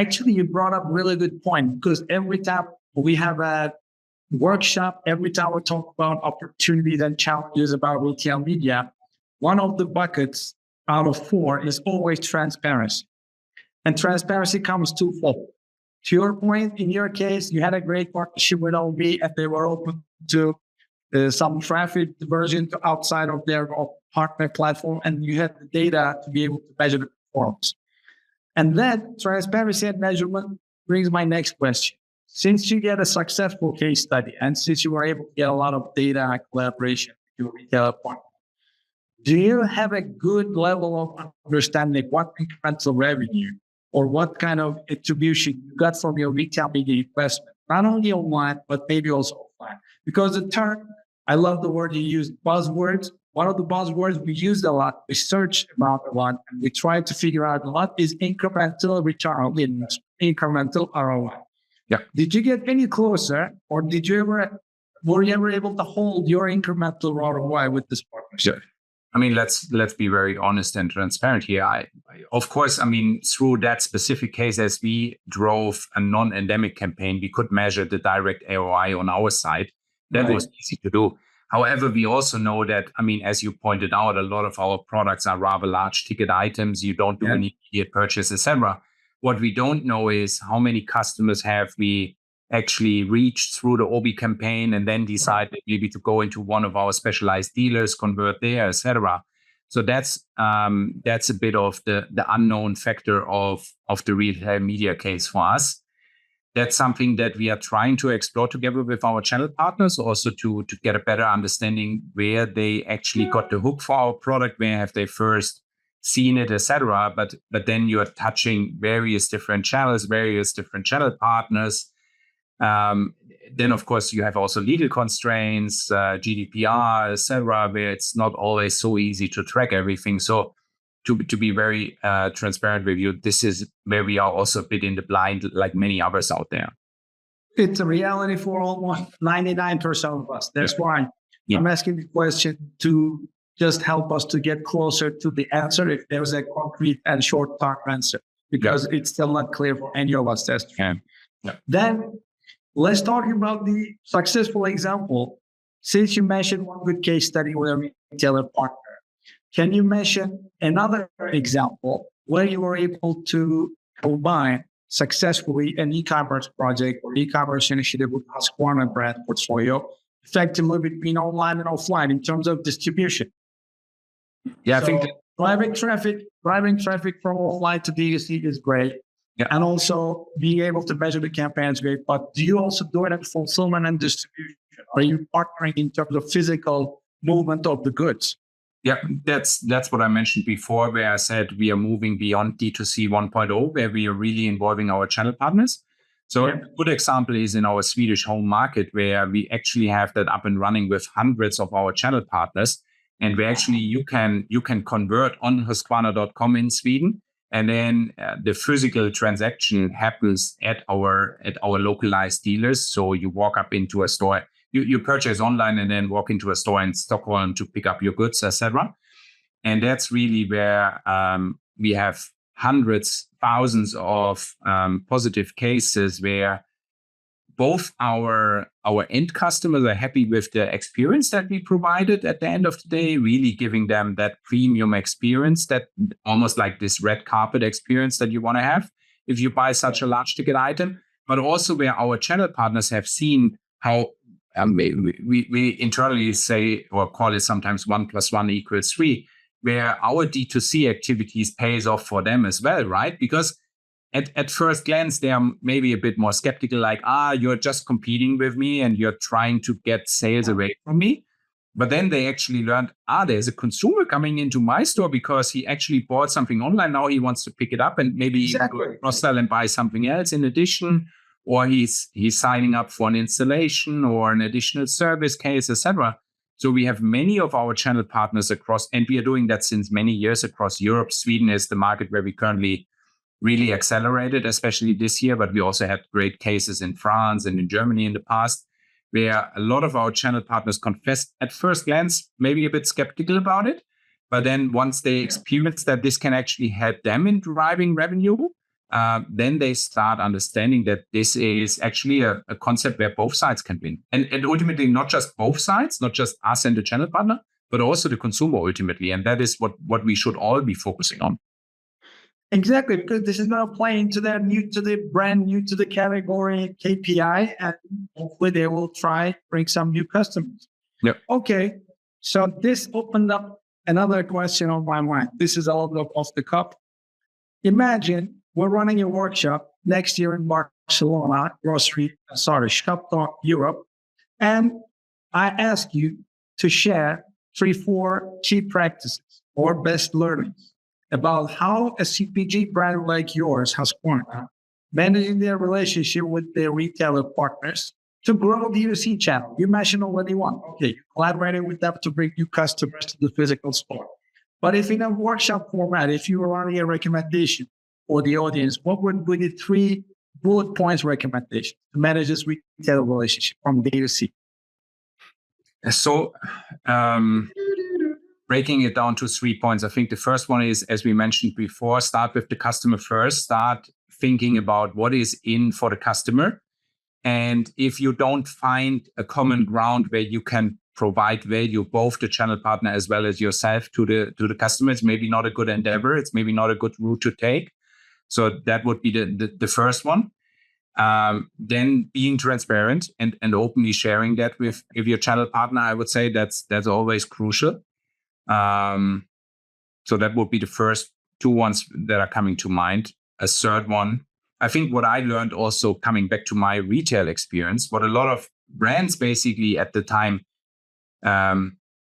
Actually, you brought up a really good point, because every time we have a workshop, every time we talk about opportunities and challenges about retail media, one of the buckets out of 4 is always transparency. And transparency comes twofold. To your point, in your case, you had a great partnership with OB, and they were open to some traffic diversion to outside of their partner platform, and you had the data to be able to measure the performance. And then transparency and measurement brings my next question. Since you get a successful case study, and since you were able to get a lot of data and collaboration with your retailer partner, do you have a good level of understanding what incremental revenue or what kind of attribution you got from your retail media investment, not only online, but maybe also offline? Because the term, I love the word you used, buzzwords. One of the buzzwords we use a lot, we search about a lot, and we try to figure out a lot is incremental return on investment, incremental ROI. Yeah. Did you get any closer, or were you ever able to hold your incremental ROI with this partnership? Sure. I mean, let's be very honest and transparent here. Of course, through that specific case, as we drove a non-endemic campaign, we could measure the direct ROI on our side. That was easy to do. However, we also know that, as you pointed out, a lot of our products are rather large ticket items. You don't do any immediate purchase, etc. What we don't know is how many customers have we actually reached through the OB campaign and then decided maybe to go into one of our specialized dealers, convert there, etc. So that's a bit of the unknown factor of the retail media case for us. That's something that we are trying to explore together with our channel partners, also to get a better understanding where they actually got the hook for our product, where have they first seen it, etc. But then you are touching various different channels, various different channel partners. Then, of course, you have also legal constraints, GDPR, etc., where it's not always so easy to track everything. So to be very transparent with you, this is where we are also a bit in the blind, like many others out there. It's a reality for almost 99% of us. That's why I'm asking the question to just help us to get closer to the answer, if there's a concrete and short-term answer, because it's still not clear for any of us. Then let's talk about the successful example. Since you mentioned one good case study with a retailer partner, can you mention another example where you were able to combine successfully an e-commerce project or e-commerce initiative with Husqvarna brand portfolio, effectively between online and offline in terms of distribution? Yeah, so I think that driving traffic from offline to D2C is great. Yeah. And also being able to measure the campaign is great. But do you also do it in fulfillment and distribution? Are you partnering in terms of physical movement of the goods? Yeah, that's what I mentioned before, where I said we are moving beyond D2C 1.0, where we are really involving our channel partners. So a good example is in our Swedish home market, where we actually have that up and running with hundreds of our channel partners. And where actually you can convert on Husqvarna.com in Sweden. And then the physical transaction happens at our localized dealers. So you walk up into a store, you purchase online and then walk into a store in Stockholm to pick up your goods, etc. And that's really where we have hundreds, thousands of positive cases where both our end customers are happy with the experience that we provided at the end of the day, really giving them that premium experience, that almost like this red carpet experience that you want to have if you buy such a large ticket item, but also where our channel partners have seen how we internally say or call it sometimes 1 + 1 = 3, where our D2C activities pays off for them as well, right? Because at first glance, they are maybe a bit more skeptical, like, you're just competing with me and you're trying to get sales away from me. But then they actually learned, there's a consumer coming into my store because he actually bought something online. Now he wants to pick it up and maybe cross-sell and buy something else in addition, or he's signing up for an installation or an additional service case, etc. So we have many of our channel partners across, and we are doing that since many years across Europe. Sweden is the market where we currently really accelerated, especially this year, but we also had great cases in France and in Germany in the past, where a lot of our channel partners confessed at first glance, maybe a bit skeptical about it. But then once they experience that this can actually help them in driving revenue, then they start understanding that this is actually a concept where both sides can win. And ultimately, not just both sides, not just us and the channel partner, but also the consumer ultimately. And that is what we should all be focusing on. Exactly, because this is not playing to their new to the brand, new to the category KPI, and hopefully they will try bring some new customers. Yep. Okay, so this opened up another question on my mind. This is a little bit off the cuff. Imagine we're running a workshop next year in Barcelona, Shop Talk Europe, and I ask you to share 3-4 key practices or best learnings about how a CPG brand like yours, Husqvarna, managing their relationship with their retailer partners to grow the D2C channel. You mentioned already one. Okay, you're collaborating with them to bring new customers to the physical store. But if in a workshop format, if you were running a recommendation for the audience, what would be the 3 bullet points recommendation to manage this retailer relationship from D2C? So, breaking it down to 3 points, I think the first one is, as we mentioned before, start with the customer first. Start thinking about what is in for the customer. And if you don't find a common ground where you can provide value, both the channel partner as well as yourself to the customer, it's maybe not a good endeavor. It's maybe not a good route to take. So that would be the first one. Then being transparent and openly sharing that with your channel partner, I would say that's always crucial. So that would be the first 2 ones that are coming to mind. A third one, I think what I learned also coming back to my retail experience, what a lot of brands basically at the time,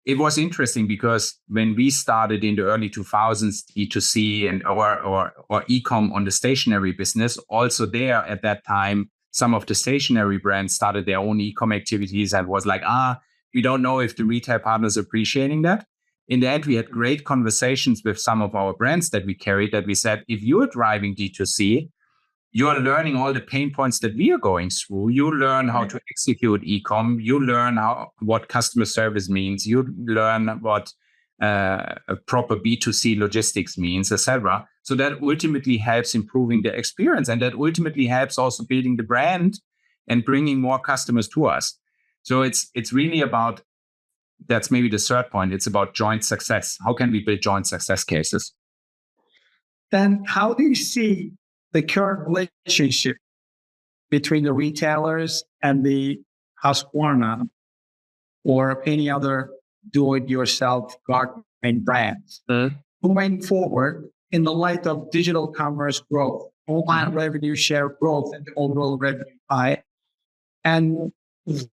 it was interesting because when we started in the early 2000s, D2C and or e-com on the stationery business, also there at that time, some of the stationery brands started their own e-com activities and was like, we don't know if the retail partners are appreciating that. In the end, we had great conversations with some of our brands that we carried that we said, if you're driving D2C, you're learning all the pain points that we are going through. You learn how to execute e-com. You learn what customer service means. You learn what a proper B2C logistics means, etc. So that ultimately helps improving the experience, and that ultimately helps also building the brand and bringing more customers to us. So it's really about, that's maybe the third point. It's about joint success. How can we build joint success cases? Then how do you see the current relationship between the retailers and the Husqvarna or any other do-it-yourself gardening brands moving forward in the light of digital commerce growth, online revenue share growth, and the overall revenue pie? And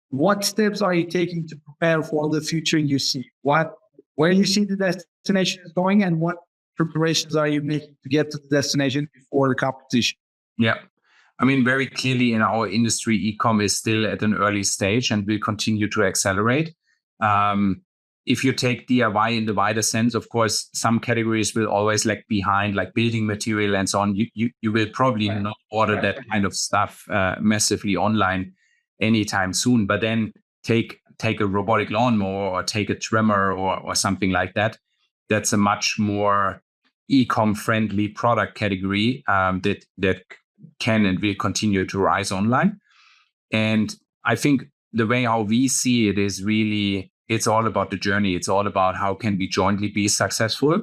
what steps are you taking to prepare for the future you see? Where you see the destination is going, and what preparations are you making to get to the destination before the competition? Yeah. I mean, very clearly in our industry, e-com is still at an early stage and will continue to accelerate. If you take DIY in the wider sense, of course, some categories will always lag behind, like building material and so on. You will probably not order that kind of stuff massively online anytime soon. But then take a robotic lawnmower or take a trimmer or something like that. That's a much more e-com friendly product category that can and will continue to rise online. And I think the way how we see it is really, it's all about the journey. It's all about how can we jointly be successful.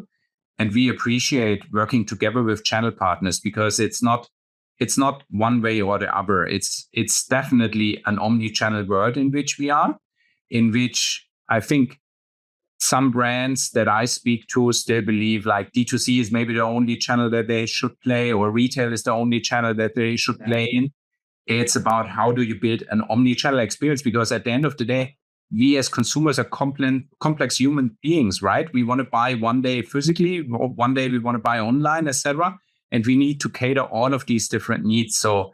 And we appreciate working together with channel partners because it's not one way or the other. It's definitely an omni-channel world in which we are, in which I think some brands that I speak to still believe like D2C is maybe the only channel that they should play, or retail is the only channel that they should play in. It's about how do you build an omni-channel experience, because at the end of the day, we as consumers are complex human beings, right? We want to buy one day physically, or one day we want to buy online, etc. And we need to cater all of these different needs. So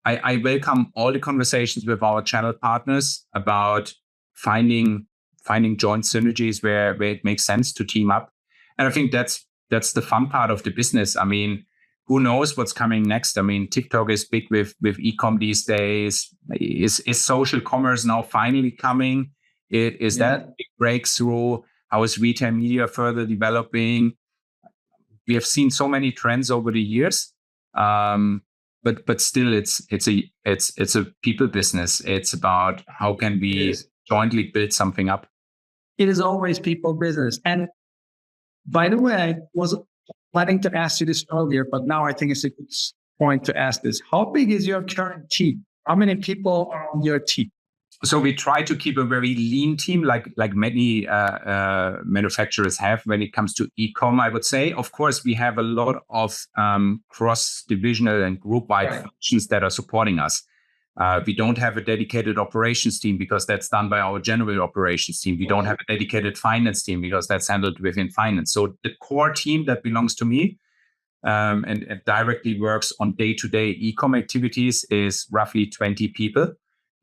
I welcome all the conversations with our channel partners about finding joint synergies where it makes sense to team up. And I think that's the fun part of the business. I mean, who knows what's coming next? I mean, TikTok is big with e-com these days. Is social commerce now finally coming? Is that a big breakthrough? How is retail media further developing? We have seen so many trends over the years. But still, it's a people business. It's about how can we jointly build something up. It is always people business. And by the way, I was planning to ask you this earlier, but now I think it's a good point to ask this. How big is your current team? How many people are on your team? So we try to keep a very lean team, like many manufacturers have when it comes to e-com, I would say. Of course, we have a lot of cross-divisional and group-wide functions that are supporting us. We don't have a dedicated operations team because that's done by our general operations team. We don't have a dedicated finance team because that's handled within finance. So the core team that belongs to me and directly works on day-to-day e-com activities is roughly 20 people,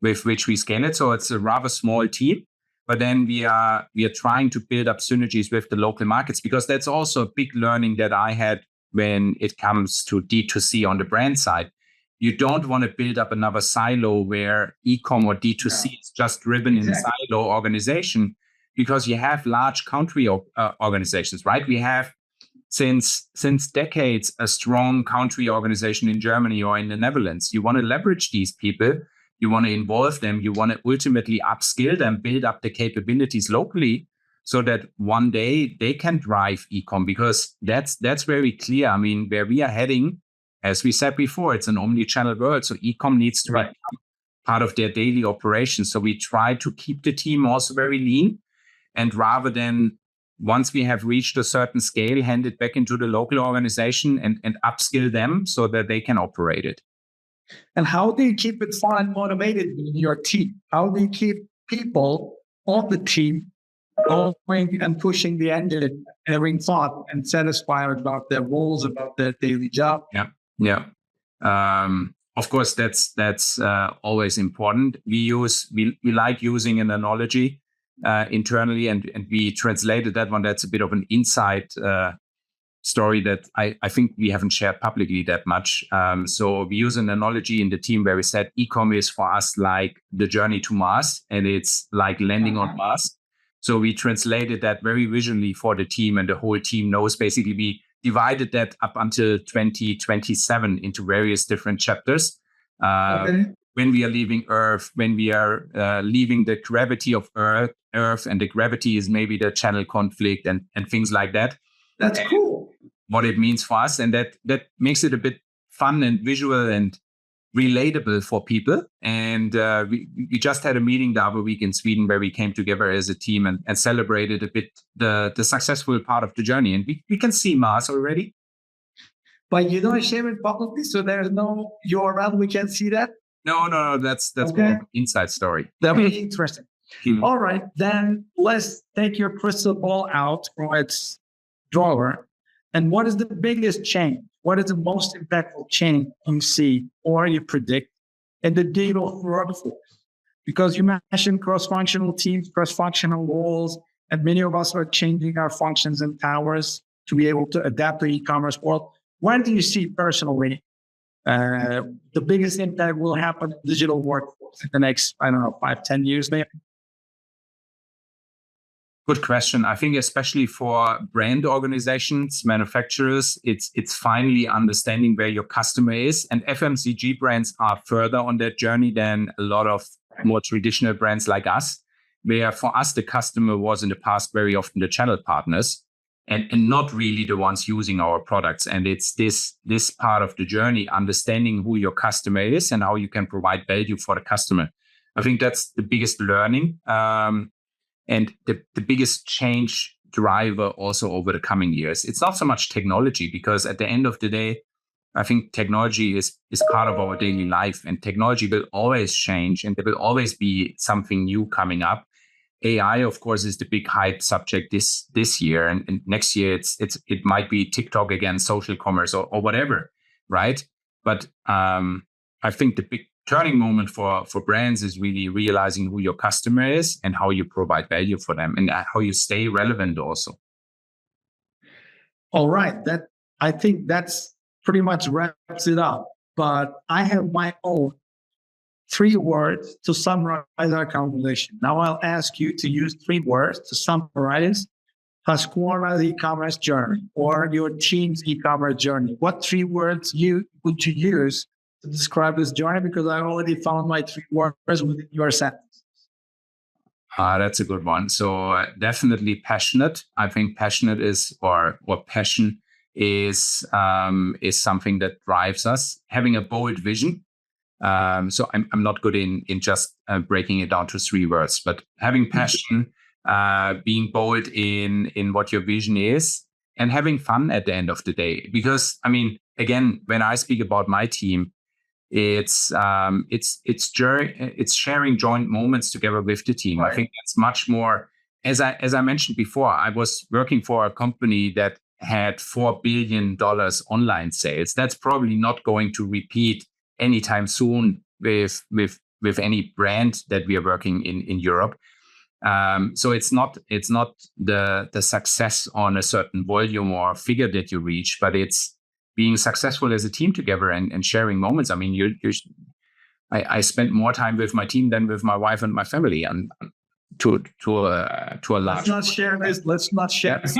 with which we scale it. So it's a rather small team, but then we are trying to build up synergies with the local markets, because that's also a big learning that I had when it comes to D2C on the brand side. You don't want to build up another silo where e-com or D2C is just driven in a silo organization, because you have large country organizations, right? We have since decades a strong country organization in Germany or in the Netherlands. You want to leverage these people. You want to involve them. You want to ultimately upskill them, build up the capabilities locally, so that one day they can drive e-com, because that's very clear. I mean, where we are heading, as we said before, it's an omni-channel world. So e-com needs to be part of their daily operations. So we try to keep the team also very lean, and rather than, once we have reached a certain scale, hand it back into the local organization and upskill them so that they can operate it. And how do you keep it fun and motivated in your team? How do you keep people on the team going and pushing the engine, having thought and satisfied about their roles, about their daily job? Yeah. Of course, that's always important. We like using an analogy internally, and we translated that one. That's a bit of an inside story that I think we haven't shared publicly that much. So we use an analogy in the team where we said e-com is for us like the journey to Mars, and it's like landing on Mars. So we translated that very visually for the team, and the whole team knows. Basically, we divided that up until 2027 into various different chapters. When we are leaving Earth, when we are leaving the gravity of Earth, and the gravity is maybe the channel conflict and things like that. That's cool. What it means for us, and that makes it a bit fun and visual and relatable for people. And we just had a meeting the other week in Sweden where we came together as a team and celebrated a bit the successful part of the journey. And we can see Mars already. But you don't share it publicly, so there's no URL. We can see that. No. That's more of an inside story. That'll be interesting. All right, then let's take your crystal ball out from its drawer. And what is the biggest change? What is the most impactful change you see or you predict in the digital workforce? Because you mentioned cross-functional teams, cross-functional roles, and many of us are changing our functions and powers to be able to adapt to e-commerce world. When do you see personally the biggest impact will happen in the digital workforce in the next, 5-10 years maybe? Good question. I think especially for brand organizations, manufacturers, it's finally understanding where your customer is. And FMCG brands are further on that journey than a lot of more traditional brands like us, where for us, the customer was in the past very often the channel partners and not really the ones using our products. And it's this part of the journey, understanding who your customer is and how you can provide value for the customer. I think that's the biggest learning. And the biggest change driver also over the coming years. It's not so much technology, because at the end of the day, I think technology is part of our daily life, and technology will always change, and there will always be something new coming up. AI, of course, is the big hype subject this year, and next year it might be TikTok again, social commerce or whatever, right? But I think the big turning moment for brands is really realizing who your customer is and how you provide value for them and how you stay relevant also. All right. I think that's pretty much wraps it up. But I have my own 3 words to summarize our conversation. Now I'll ask you to use 3 words to summarize Husqvarna's e-commerce journey or your team's e-commerce journey, what 3 words you would you use to describe this journey? Because I already found my 3 words within your sentence. That's a good one. So definitely passionate. I think passionate is, or passion is something that drives us. Having a bold vision. So I'm not good in just breaking it down to 3 words, but having passion, being bold in what your vision is, and having fun at the end of the day. Because I mean, again, when I speak about my team, it's sharing joint moments together with the team. Right. I think that's much more. As I mentioned before, I was working for a company that had $4 billion online sales. That's probably not going to repeat anytime soon with any brand that we are working in Europe. So it's not the success on a certain volume or figure that you reach, but it's being successful as a team together and sharing moments. I mean, I spent more time with my team than with my wife and my family, and to a large. Let's not share this. Let's not share this.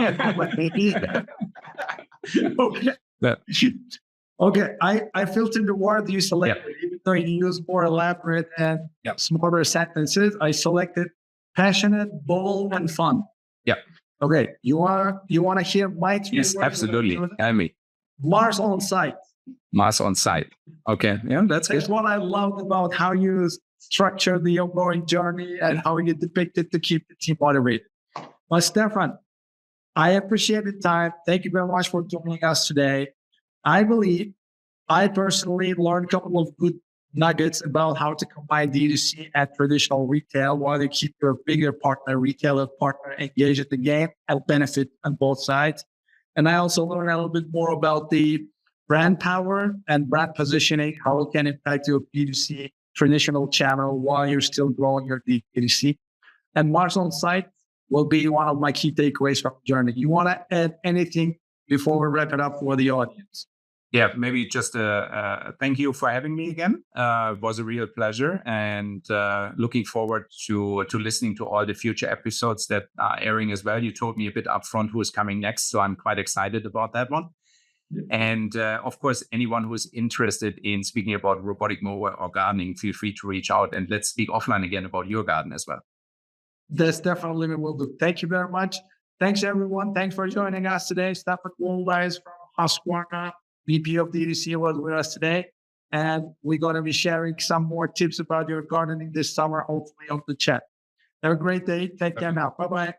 Okay. Yeah. Okay. I filtered the word you selected, even though you use more elaborate and smaller sentences. I selected passionate, bold, and fun. Yeah. Okay. You want to hear my 3 Yes, words? absolutely. Tell me. Mars on site. Mars on site. Okay. Yeah, that's good. That's what I loved about how you structure the ongoing journey and how you depict it to keep the team motivated. Well, Stephan, I appreciate the time. Thank you very much for joining us today. I believe I personally learned a couple of good nuggets about how to combine D2C and traditional retail while you keep your bigger retailer partner engaged at the game and benefit on both sides. And I also learned a little bit more about the brand power and brand positioning, how it can impact your B2C traditional channel while you're still growing your D2C. And Mars on site will be one of my key takeaways from the journey. You want to add anything before we wrap it up for the audience? Yeah, maybe just thank you for having me again. It was a real pleasure, and looking forward to listening to all the future episodes that are airing as well. You told me a bit upfront who is coming next, so I'm quite excited about that one. Yeah. And of course, anyone who is interested in speaking about robotic mower or gardening, feel free to reach out, and let's speak offline again about your garden as well. That's definitely what we'll do. Thank you very much. Thanks, everyone. Thanks for joining us today. Stephan Waldeis from Husqvarna, VP of D2C, was with us today. And we're going to be sharing some more tips about your gardening this summer, hopefully on the chat. Have a great day. Take care now. Bye-bye.